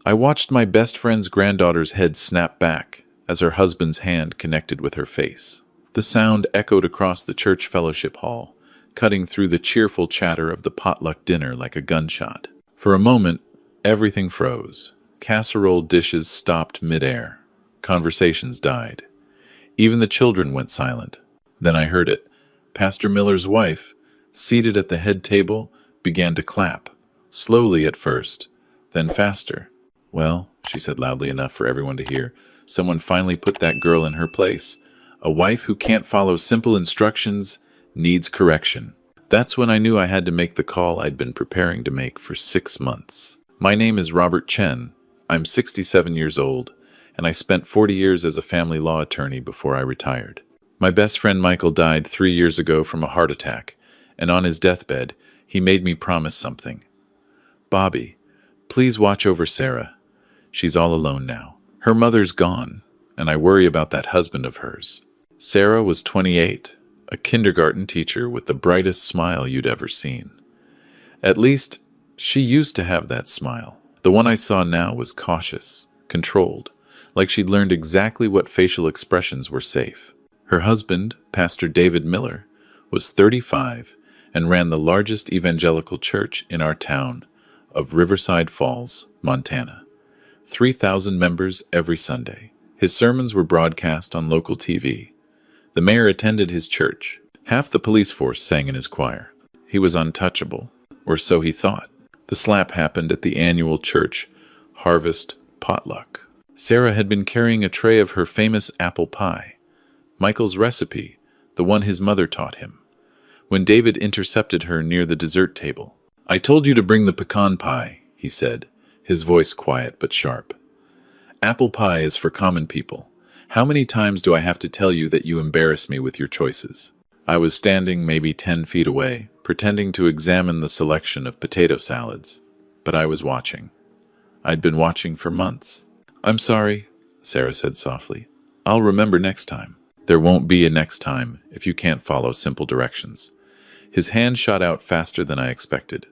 I watched my best friend's granddaughter's head snap back as her husband's hand connected with her face. The sound echoed across the church fellowship hall, cutting through the cheerful chatter of the potluck dinner like a gunshot. For a moment, everything froze. Casserole dishes stopped midair. Conversations died. Even the children went silent. Then I heard it. Pastor Miller's wife, seated at the head table, began to clap. Slowly at first, then faster. "Well," she said loudly enough for everyone to hear, "someone finally put that girl in her place. A wife who can't follow simple instructions needs correction." That's when I knew I had to make the call I'd been preparing to make for 6 months. My name is Robert Chen. I'm 67 years old, and I spent 40 years as a family law attorney before I retired. My best friend Michael died 3 years ago from a heart attack, and on his deathbed, he made me promise something. "Bobby, please watch over Sarah. She's all alone now. Her mother's gone, and I worry about that husband of hers." Sarah was 28, a kindergarten teacher with the brightest smile you'd ever seen. At least, she used to have that smile. The one I saw now was cautious, controlled, like she'd learned exactly what facial expressions were safe. Her husband, Pastor David Miller, was 35 and ran the largest evangelical church in our town of Riverside Falls, Montana. 3,000 members every Sunday. His sermons were broadcast on local TV. The mayor attended his church. Half the police force sang in his choir. He was untouchable, or so he thought. The slap happened at the annual church harvest potluck. Sarah had been carrying a tray of her famous apple pie, Michael's recipe, the one his mother taught him. When David intercepted her near the dessert table, "I told you to bring the pecan pie," he said, his voice quiet but sharp. "Apple pie is for common people. How many times do I have to tell you that you embarrass me with your choices?" I was standing maybe 10 feet away, pretending to examine the selection of potato salads, but I was watching. I'd been watching for months. "I'm sorry," Sarah said softly. "I'll remember next time." "There won't be a next time if you can't follow simple directions." His hand shot out faster than I expected.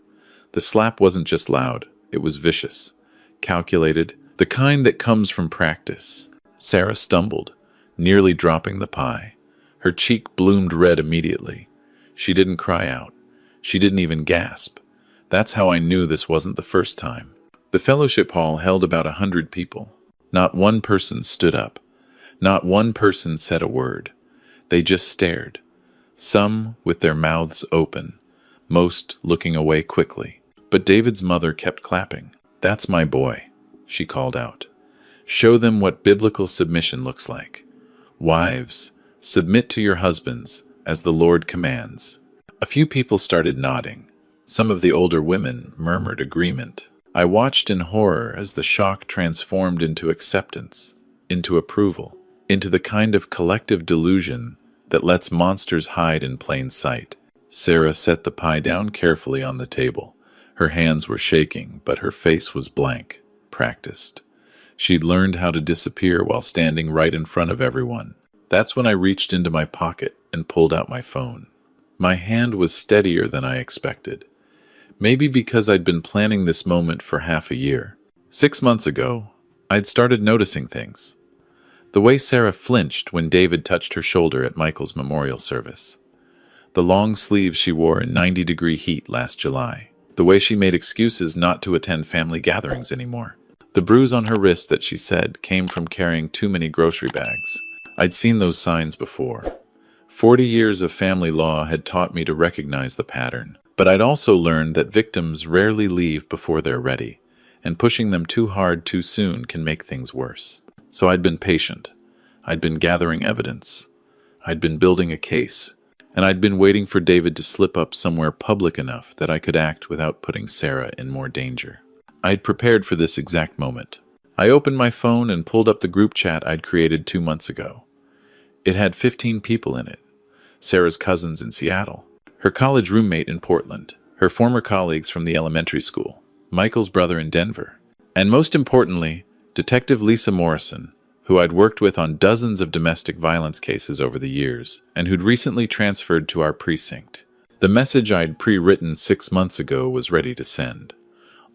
The slap wasn't just loud, it was vicious, calculated, the kind that comes from practice. Sarah stumbled, nearly dropping the pie. Her cheek bloomed red immediately. She didn't cry out. She didn't even gasp. That's how I knew this wasn't the first time. The fellowship hall held about 100 people. Not one person stood up. Not one person said a word. They just stared, some with their mouths open, most looking away quickly. But David's mother kept clapping. "That's my boy," she called out. "Show them what biblical submission looks like. Wives, submit to your husbands as the Lord commands." A few people started nodding. Some of the older women murmured agreement. I watched in horror as the shock transformed into acceptance, into approval, into the kind of collective delusion that lets monsters hide in plain sight. Sarah set the pie down carefully on the table. Her hands were shaking, but her face was blank, practiced. She'd learned how to disappear while standing right in front of everyone. That's when I reached into my pocket and pulled out my phone. My hand was steadier than I expected. Maybe because I'd been planning this moment for half a year. 6 months ago, I'd started noticing things. The way Sarah flinched when David touched her shoulder at Michael's memorial service. The long sleeves she wore in 90-degree heat last July. The way she made excuses not to attend family gatherings anymore. The bruise on her wrist that she said came from carrying too many grocery bags. I'd seen those signs before. 40 years of family law had taught me to recognize the pattern. But I'd also learned that victims rarely leave before they're ready, and pushing them too hard too soon can make things worse. So I'd been patient. I'd been gathering evidence. I'd been building a case. And I'd been waiting for David to slip up somewhere public enough that I could act without putting Sarah in more danger. I'd prepared for this exact moment. I opened my phone and pulled up the group chat I'd created 2 months ago. It had 15 people in it. Sarah's cousins in Seattle, her college roommate in Portland, her former colleagues from the elementary school, Michael's brother in Denver, and most importantly, Detective Lisa Morrison, who I'd worked with on dozens of domestic violence cases over the years, and who'd recently transferred to our precinct. The message I'd pre-written 6 months ago was ready to send.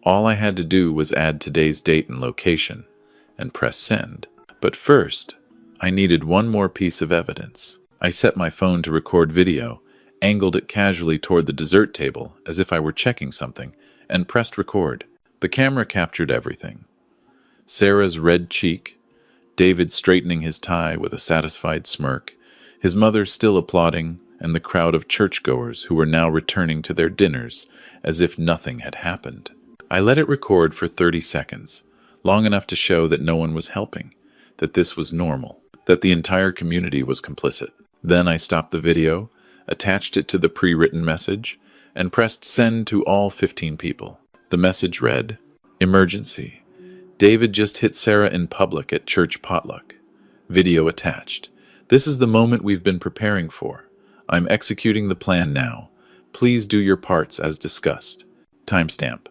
All I had to do was add today's date and location, and press send. But first, I needed one more piece of evidence. I set my phone to record video, angled it casually toward the dessert table as if I were checking something, and pressed record. The camera captured everything. Sarah's red cheek, David straightening his tie with a satisfied smirk, his mother still applauding, and the crowd of churchgoers who were now returning to their dinners as if nothing had happened. I let it record for 30 seconds, long enough to show that no one was helping, that this was normal, that the entire community was complicit. Then I stopped the video, attached it to the pre-written message, and pressed send to all 15 people. The message read, "Emergency. David just hit Sarah in public at church potluck. Video attached. This is the moment we've been preparing for. I'm executing the plan now. Please do your parts as discussed." Timestamp: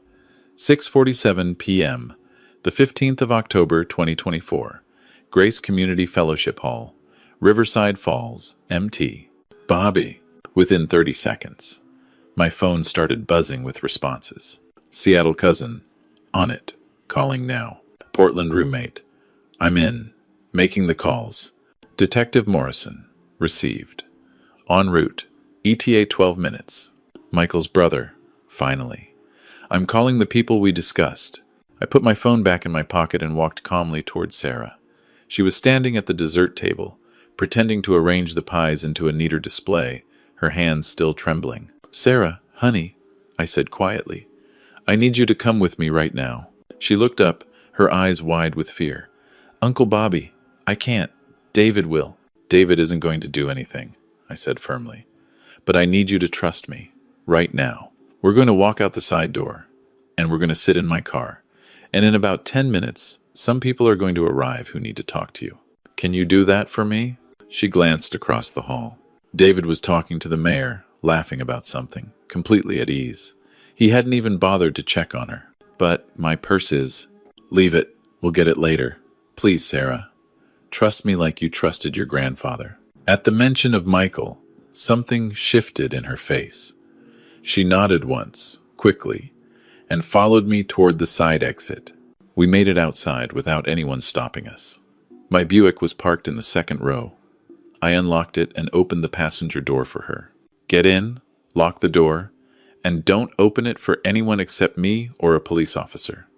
6:47 p.m., the 15th of October, 2024. Grace Community Fellowship Hall, Riverside Falls, MT. Bobby. Within 30 seconds, my phone started buzzing with responses. Seattle cousin. On it. Calling now. Portland roommate. I'm in. Making the calls. Detective Morrison. Received. En route. ETA 12 minutes. Michael's brother. Finally. I'm calling the people we discussed. I put my phone back in my pocket and walked calmly toward Sarah. She was standing at the dessert table, pretending to arrange the pies into a neater display, her hands still trembling. "Sarah, honey," I said quietly, "I need you to come with me right now." She looked up, her eyes wide with fear. "Uncle Bobby, I can't. David will." "David isn't going to do anything," I said firmly. "But I need you to trust me, right now. We're going to walk out the side door, and we're going to sit in my car. And in about 10 minutes, some people are going to arrive who need to talk to you. Can you do that for me?" She glanced across the hall. David was talking to the mayor, laughing about something, completely at ease. He hadn't even bothered to check on her. "But my purse is—" "Leave it. We'll get it later. Please, Sarah. Trust me like you trusted your grandfather." At the mention of Michael, something shifted in her face. She nodded once, quickly, and followed me toward the side exit. We made it outside without anyone stopping us. My Buick was parked in the second row. I unlocked it and opened the passenger door for her. "Get in, lock the door, and don't open it for anyone except me or a police officer.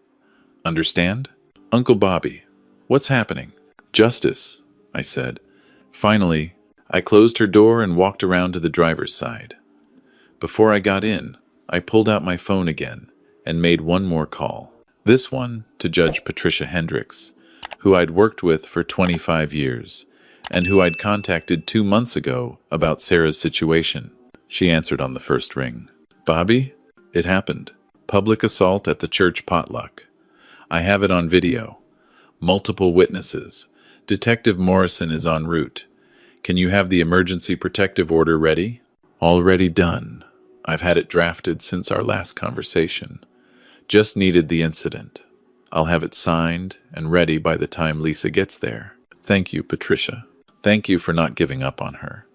Understand?" "Uncle Bobby, what's happening?" "Justice," I said. Finally, I closed her door and walked around to the driver's side. Before I got in, I pulled out my phone again and made one more call. This one to Judge Patricia Hendricks, who I'd worked with for 25 years, and who I'd contacted 2 months ago about Sarah's situation. She answered on the first ring. "Bobby, it happened. Public assault at the church potluck. I have it on video. Multiple witnesses. Detective Morrison is en route. Can you have the emergency protective order ready?" "Already done. I've had it drafted since our last conversation. Just needed the incident. I'll have it signed and ready by the time Lisa gets there." "Thank you, Patricia. Thank you for not giving up on her.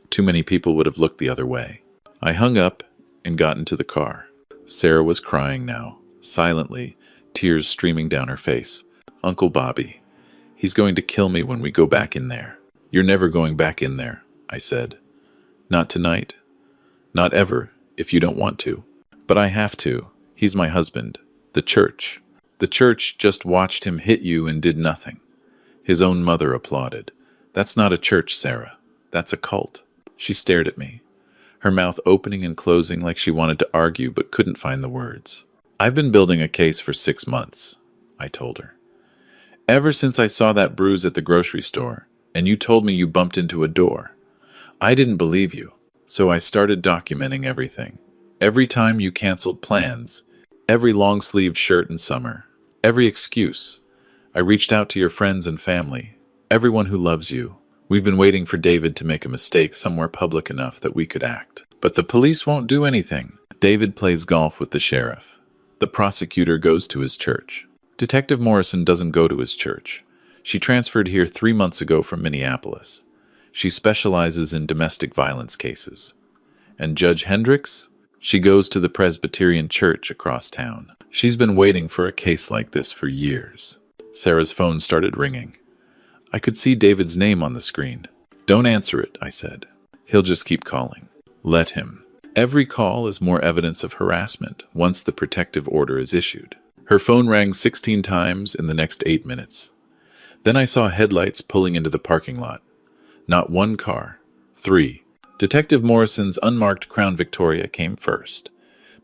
Too many people would have looked the other way." I hung up and got into the car. Sarah was crying now, silently, tears streaming down her face. "Uncle Bobby, he's going to kill me when we go back in there." "You're never going back in there," I said. "Not tonight. Not ever, if you don't want to." "But I have to. He's my husband. The church. The church just watched him hit you and did nothing." His own mother applauded. "That's not a church, Sarah. That's a cult." She stared at me, her mouth opening and closing like she wanted to argue but couldn't find the words. "I've been building a case for 6 months," I told her. "Ever since I saw that bruise at the grocery store, and you told me you bumped into a door. I didn't believe you, so I started documenting everything. Every time you canceled plans, every long-sleeved shirt in summer, every excuse. I reached out to your friends and family, everyone who loves you. We've been waiting for David to make a mistake somewhere public enough that we could act. But the police won't do anything. David plays golf with the sheriff. The prosecutor goes to his church. Detective Morrison doesn't go to his church. She transferred here 3 months ago from Minneapolis. She specializes in domestic violence cases. And Judge Hendricks? She goes to the Presbyterian church across town. She's been waiting for a case like this for years. Sarah's phone started ringing. I could see David's name on the screen. Don't answer it, I said. He'll just keep calling. Let him. Every call is more evidence of harassment once the protective order is issued. Her phone rang 16 times in the next 8 minutes. Then I saw headlights pulling into the parking lot. Not one car. 3. Detective Morrison's unmarked Crown Victoria came first.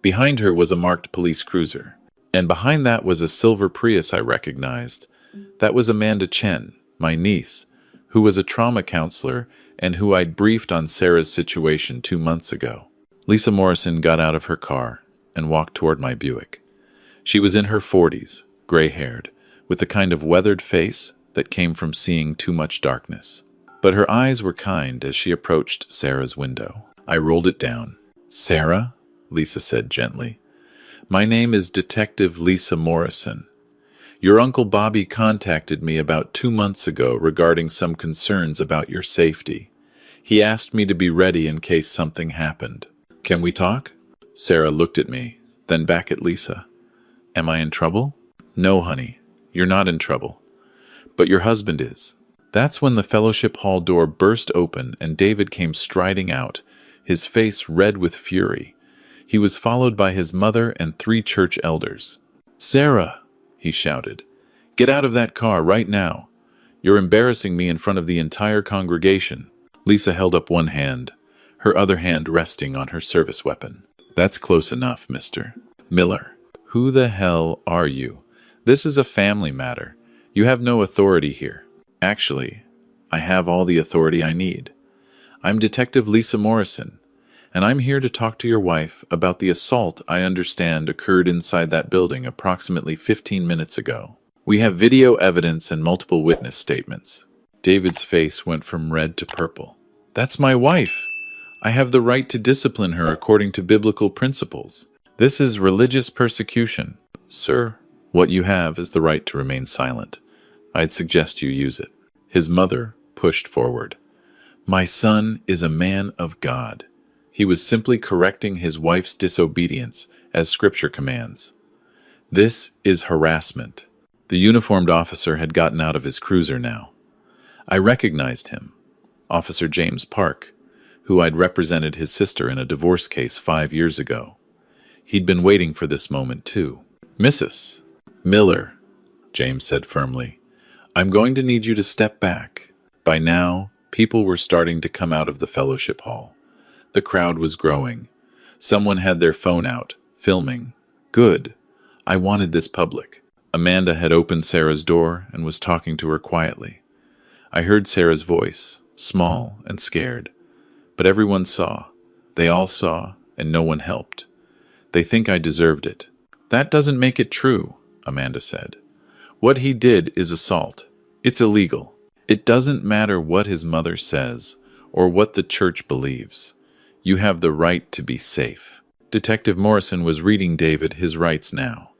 Behind her was a marked police cruiser. And behind that was a silver Prius I recognized. That was Amanda Chen, my niece, who was a trauma counselor and who I'd briefed on Sarah's situation 2 months ago. Lisa Morrison got out of her car and walked toward my Buick. She was in her 40s, gray-haired, with the kind of weathered face that came from seeing too much darkness. But her eyes were kind as she approached Sarah's window. I rolled it down. "Sarah?" Lisa said gently. "My name is Detective Lisa Morrison. Your Uncle Bobby contacted me about 2 months ago regarding some concerns about your safety. He asked me to be ready in case something happened. Can we talk?" Sarah looked at me, then back at Lisa. "Am I in trouble?" "No, honey, you're not in trouble. But your husband is." That's when the fellowship hall door burst open and David came striding out, his face red with fury. He was followed by his mother and 3 church elders. "Sarah!" he shouted. "Get out of that car right now. You're embarrassing me in front of the entire congregation." Lisa held up one hand, her other hand resting on her service weapon. "That's close enough, Mr. Miller. Who the hell are you? This is a family matter. You have no authority here. Actually, I have all the authority I need. I'm Detective Lisa Morrison, and I'm here to talk to your wife about the assault I understand occurred inside that building approximately 15 minutes ago. We have video evidence and multiple witness statements." David's face went from red to purple. "That's my wife. I have the right to discipline her according to biblical principles. This is religious persecution." "Sir, what you have is the right to remain silent. I'd suggest you use it." His mother pushed forward. "My son is a man of God. He was simply correcting his wife's disobedience, as Scripture commands. This is harassment." The uniformed officer had gotten out of his cruiser now. I recognized him, Officer James Park, who I'd represented his sister in a divorce case 5 years ago. He'd been waiting for this moment, too. "Mrs. Miller," James said firmly, "I'm going to need you to step back." By now, people were starting to come out of the fellowship hall. The crowd was growing. Someone had their phone out, filming. Good. I wanted this public. Amanda had opened Sarah's door and was talking to her quietly. I heard Sarah's voice, small and scared. But everyone saw. They all saw, and no one helped. "They think I deserved it." "That doesn't make it true," Amanda said. "What he did is assault. It's illegal. It doesn't matter what his mother says or what the church believes. You have the right to be safe." Detective Morrison was reading David his rights now.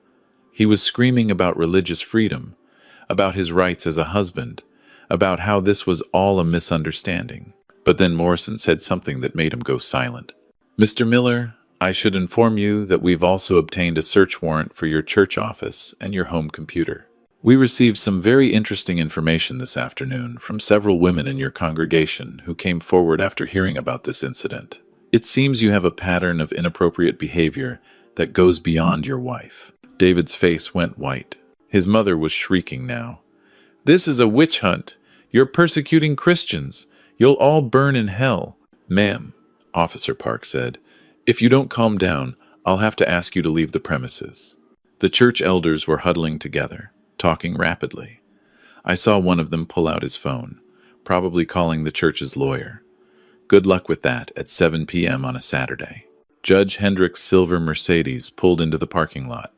He was screaming about religious freedom, about his rights as a husband, about how this was all a misunderstanding. But then Morrison said something that made him go silent. "Mr. Miller, I should inform you that we've also obtained a search warrant for your church office and your home computer. We received some very interesting information this afternoon from several women in your congregation who came forward after hearing about this incident. It seems you have a pattern of inappropriate behavior that goes beyond your wife." David's face went white. His mother was shrieking now. "This is a witch hunt. You're persecuting Christians. You'll all burn in hell." "Ma'am," Officer Park said, "if you don't calm down, I'll have to ask you to leave the premises." The church elders were huddling together, talking rapidly. I saw one of them pull out his phone, probably calling the church's lawyer. Good luck with that at 7 p.m. on a Saturday. Judge Hendrick's silver Mercedes pulled into the parking lot.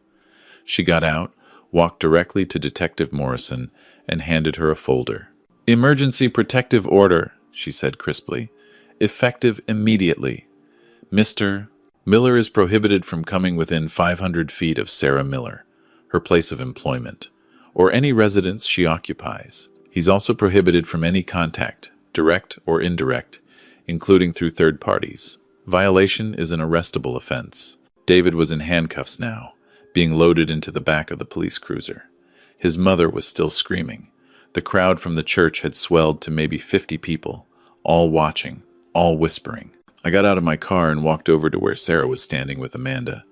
She got out, walked directly to Detective Morrison, and handed her a folder. "Emergency protective order," she said crisply. "Effective immediately. Mr. Miller is prohibited from coming within 500 feet of Sarah Miller, her place of employment, or any residence she occupies. He's also prohibited from any contact, direct or indirect, including through third parties, Violation is an arrestable offense. David was in handcuffs now, being loaded into the back of the police cruiser. His mother was still screaming. The crowd from the church had swelled to maybe 50 people, all watching, all whispering. I got out of my car and walked over to where Sarah was standing with Amanda.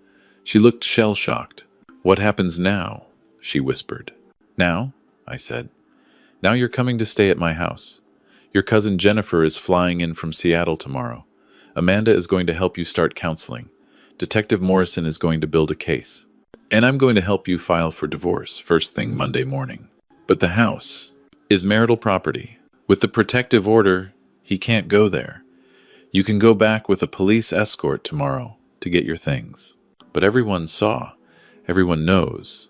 She looked shell-shocked. "What happens now?" she whispered. "Now?" I said. "Now you're coming to stay at my house. Your cousin Jennifer is flying in from Seattle tomorrow. Amanda is going to help you start counseling. Detective Morrison is going to build a case. And I'm going to help you file for divorce first thing Monday morning. But the house is marital property. With the protective order, he can't go there. You can go back with a police escort tomorrow to get your things. But everyone saw. Everyone knows.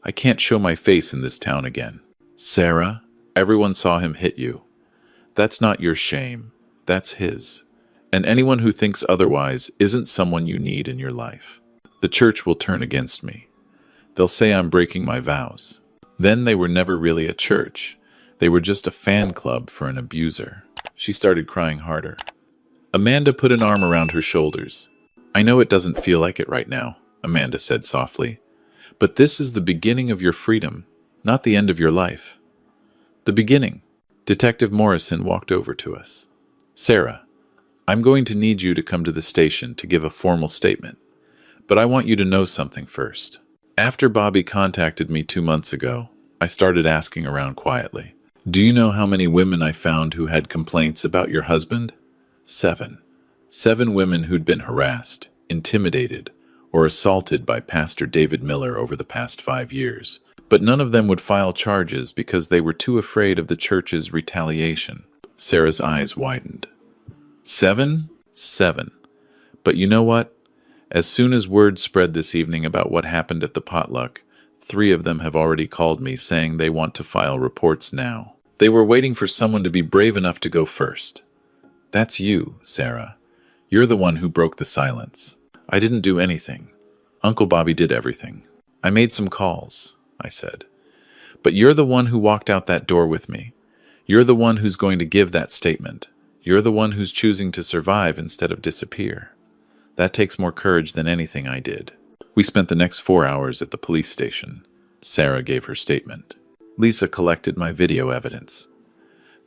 I can't show my face in this town again. Sarah, everyone saw him hit you. That's not your shame. That's his. And anyone who thinks otherwise isn't someone you need in your life. The church will turn against me. They'll say I'm breaking my vows. Then they were never really a church. They were just a fan club for an abuser." She started crying harder. Amanda put an arm around her shoulders. "I know it doesn't feel like it right now," Amanda said softly. "But this is the beginning of your freedom, not the end of your life." "The beginning." Detective Morrison walked over to us. "Sarah, I'm going to need you to come to the station to give a formal statement. But I want you to know something first. After Bobby contacted me 2 months ago, I started asking around quietly. Do you know how many women I found who had complaints about your husband? 7. 7 women who'd been harassed, intimidated, or assaulted by Pastor David Miller over the past 5 years. But none of them would file charges because they were too afraid of the church's retaliation." Sarah's eyes widened. 7? 7. But you know what? As soon as word spread this evening about what happened at the potluck, 3 of them have already called me saying they want to file reports now. They were waiting for someone to be brave enough to go first. That's you, Sarah. You're the one who broke the silence. I didn't do anything. Uncle Bobby did everything. I made some calls, I said. But you're the one who walked out that door with me. You're the one who's going to give that statement. You're the one who's choosing to survive instead of disappear. That takes more courage than anything I did. We spent the next 4 hours at the police station. Sarah gave her statement. Lisa collected my video evidence.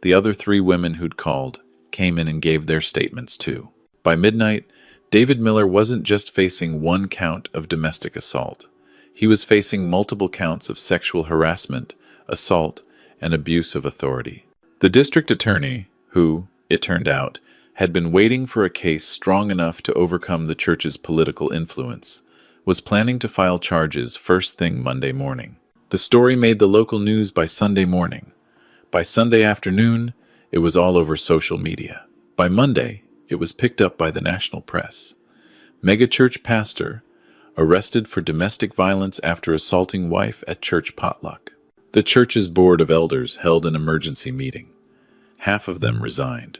The other 3 women who'd called came in and gave their statements too. By midnight, David Miller wasn't just facing 1 count of domestic assault. He was facing multiple counts of sexual harassment, assault, and abuse of authority. The district attorney, who, it turned out, had been waiting for a case strong enough to overcome the church's political influence, was planning to file charges first thing Monday morning. The story made the local news by Sunday morning. By Sunday afternoon, it was all over social media. By Monday, it was picked up by the national press. Megachurch pastor arrested for domestic violence after assaulting wife at church potluck. The church's board of elders held an emergency meeting. Half of them resigned.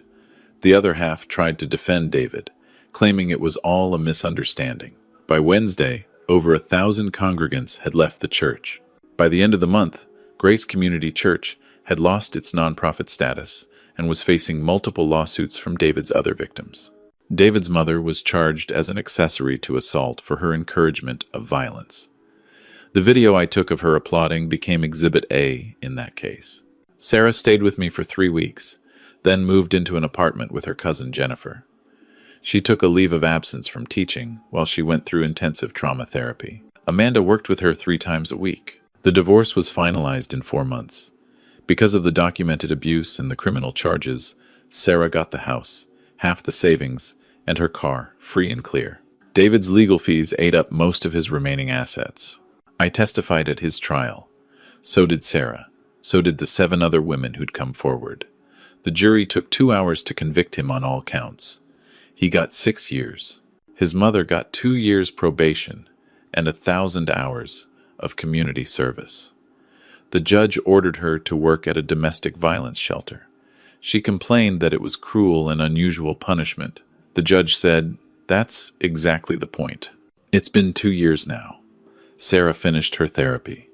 The other half tried to defend David, claiming it was all a misunderstanding. By Wednesday, over 1,000 congregants had left the church. By the end of the month, Grace Community Church had lost its nonprofit status and was facing multiple lawsuits from David's other victims. David's mother was charged as an accessory to assault for her encouragement of violence. The video I took of her applauding became Exhibit A in that case. Sarah stayed with me for 3 weeks, then moved into an apartment with her cousin Jennifer. She took a leave of absence from teaching while she went through intensive trauma therapy. Amanda worked with her 3 times a week. The divorce was finalized in 4 months. Because of the documented abuse and the criminal charges, Sarah got the house, half the savings, and her car, free and clear. David's legal fees ate up most of his remaining assets. I testified at his trial. So did Sarah. So did the 7 other women who'd come forward. The jury took 2 hours to convict him on all counts. He got 6 years. His mother got 2 years probation and 1,000 hours of community service. The judge ordered her to work at a domestic violence shelter. She complained that it was cruel and unusual punishment. The judge said, "That's exactly the point." It's been 2 years now. Sarah finished her therapy.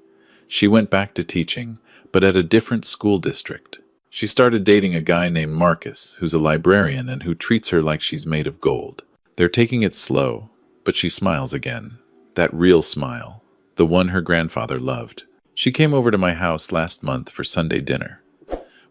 She went back to teaching, but at a different school district. She started dating a guy named Marcus, who's a librarian and who treats her like she's made of gold. They're taking it slow, but she smiles again. That real smile, the one her grandfather loved. She came over to my house last month for Sunday dinner.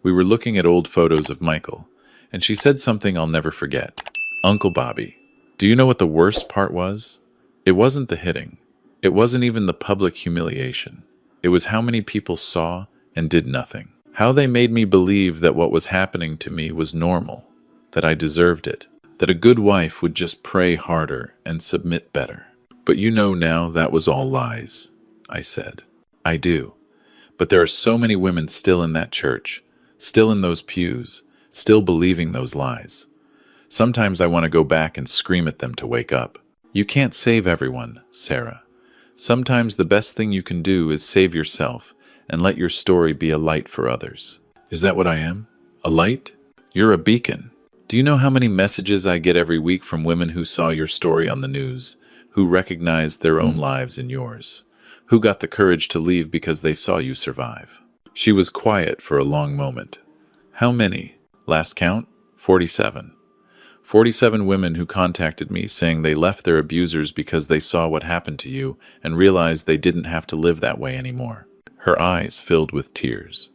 We were looking at old photos of Michael, and she said something I'll never forget. "Uncle Bobby, do you know what the worst part was? It wasn't the hitting. It wasn't even the public humiliation. It was how many people saw and did nothing. How they made me believe that what was happening to me was normal, that I deserved it, that a good wife would just pray harder and submit better. But you know now that was all lies," I said. "I do. But there are so many women still in that church, still in those pews, still believing those lies. Sometimes I want to go back and scream at them to wake up. You can't save everyone, Sarah. Sometimes the best thing you can do is save yourself and let your story be a light for others." Is that what I am? A light? You're a beacon. Do you know how many messages I get every week from women who saw your story on the news, who recognized their own lives in yours, who got the courage to leave because they saw you survive? She was quiet for a long moment. How many? Last count? 47. 47 women who contacted me saying they left their abusers because they saw what happened to you and realized they didn't have to live that way anymore. Her eyes filled with tears.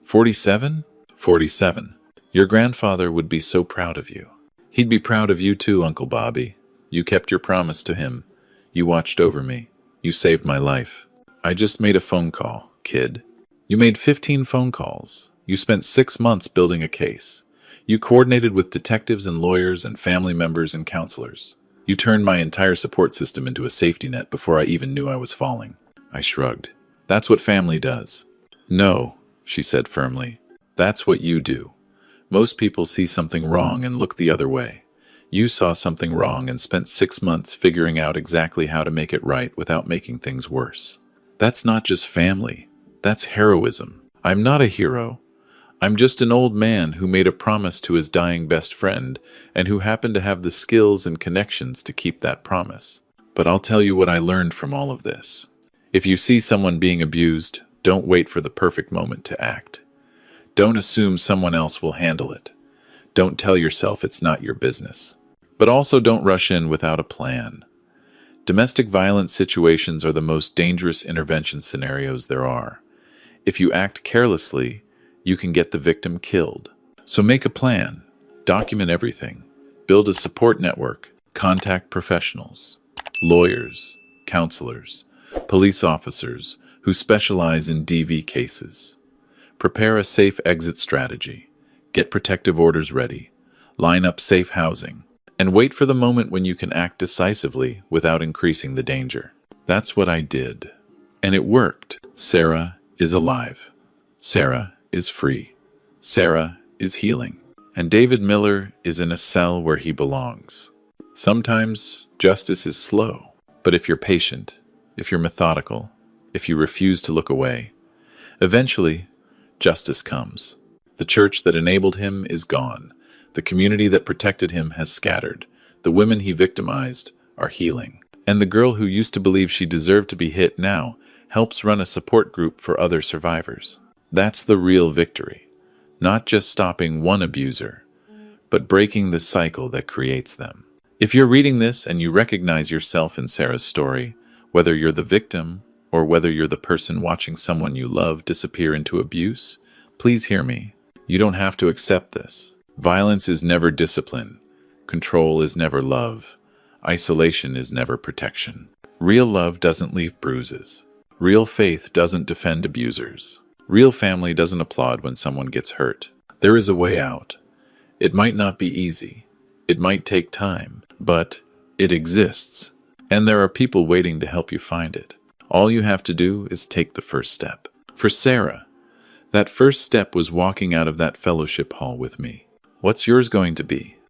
47? 47. Your grandfather would be so proud of you. He'd be proud of you too, Uncle Bobby. You kept your promise to him. You watched over me. You saved my life. I just made a phone call, kid. You made 15 phone calls. You spent 6 months building a case. You coordinated with detectives and lawyers and family members and counselors. You turned my entire support system into a safety net before I even knew I was falling. I shrugged. That's what family does. No, she said firmly. That's what you do. Most people see something wrong and look the other way. You saw something wrong and spent 6 months figuring out exactly how to make it right without making things worse. That's not just family. That's heroism. I'm not a hero. I'm just an old man who made a promise to his dying best friend and who happened to have the skills and connections to keep that promise. But I'll tell you what I learned from all of this. If you see someone being abused, don't wait for the perfect moment to act. Don't assume someone else will handle it. Don't tell yourself it's not your business. But also don't rush in without a plan. Domestic violence situations are the most dangerous intervention scenarios there are. If you act carelessly, you can get the victim killed. So make a plan. Document everything. Build a support network. Contact professionals, lawyers, counselors, police officers who specialize in DV cases. Prepare a safe exit strategy. Get protective orders ready. Line up safe housing. And wait for the moment when you can act decisively without increasing the danger. That's what I did. And it worked. Sarah is alive. Sarah is free. Sarah is healing. And David Miller is in a cell where he belongs. Sometimes justice is slow. But if you're patient, if you're methodical, if you refuse to look away, eventually justice comes. The church that enabled him is gone. The community that protected him has scattered. The women he victimized are healing. And the girl who used to believe she deserved to be hit now helps run a support group for other survivors. That's the real victory. Not just stopping one abuser, but breaking the cycle that creates them. If you're reading this and you recognize yourself in Sarah's story, whether you're the victim or whether you're the person watching someone you love disappear into abuse, please hear me. You don't have to accept this. Violence is never discipline. Control is never love. Isolation is never protection. Real love doesn't leave bruises. Real faith doesn't defend abusers. Real family doesn't applaud when someone gets hurt. There is a way out. It might not be easy. It might take time, but it exists. And there are people waiting to help you find it. All you have to do is take the first step. For Sarah, that first step was walking out of that fellowship hall with me. What's yours going to be?